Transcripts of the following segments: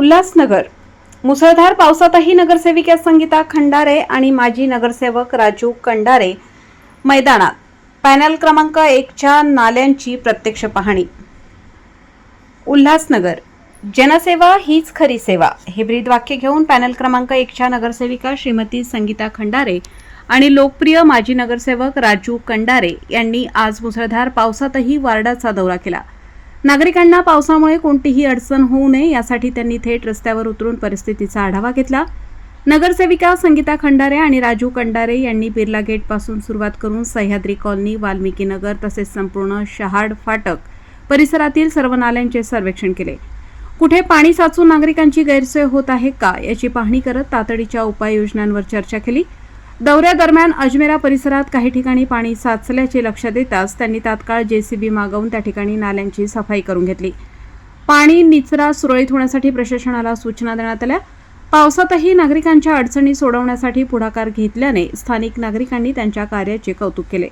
उल्हासनगर. मुसळधार पावसातही नगरसेविका संगीता खंडारे आणि माजी नगरसेवक राजू कंडारे मैदानात. पॅनल क्रमांक 1च्या नाल्यांची प्रत्यक्ष पाहणी. उल्हासनगर. जनसेवा हीच खरी सेवा हे ब्रीदवाक्य घेऊन पॅनल क्रमांक 1च्या नगरसेविका श्रीमती संगीता खंडारे आणि लोकप्रिय माजी नगरसेवक राजू कंडारे यांनी आज मुसळधार पावसातही वार्डाचा दौरा केला. नागरिकांना पावसामुळे कोणतीही अडचण होऊ नये यासाठी त्यांनी थेट रस्त्यावर उतरून परिस्थितीचा आढावा घेतला. नगरसेविका संगीता खंडारे आणि राजू कंडारे यांनी बिर्ला गेट पासून सुरुवात करून सह्याद्री कॉलनी, वाल्मिकी नगर तसेच संपूर्ण शहाड फाटक परिसरातील सर्व नाल्यांचे सर्वेक्षण केले. कुठे पाणी साचून नागरिकांची गैरसोय होत आहे का याची पाहणी करत तातडीच्या उपाययोजनांवर चर्चा केली. दौऱ्यादरम्यान अजमेरा परिसरात काही ठिकाणी पाणी साचल्याचे लक्षात येताच त्यांनी तात्काळ जेसीबी मागवून त्या ठिकाणी नाल्यांची सफाई करून घेतली. पाणी निचरा सुरळीत होण्यासाठी प्रशासनाला सूचना देण्यात आल्या. पावसातही नागरिकांच्या अडचणी सोडवण्यासाठी पुढाकार घेतल्याने स्थानिक नागरिकांनी त्यांच्या कार्याचे कौतुक केले.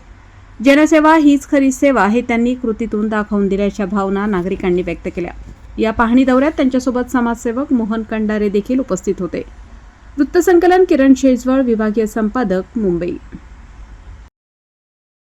जनसेवा हीच खरी सेवा हे त्यांनी कृतीतून दाखवून दिल्याच्या भावना नागरिकांनी व्यक्त केल्या. या पाहणी दौऱ्यात त्यांच्यासोबत समाजसेवक मोहन कंडारे देखील उपस्थित होते. वृत्तसंकलन किरण शेजवळ, विभागीय संपादक, मुंबई.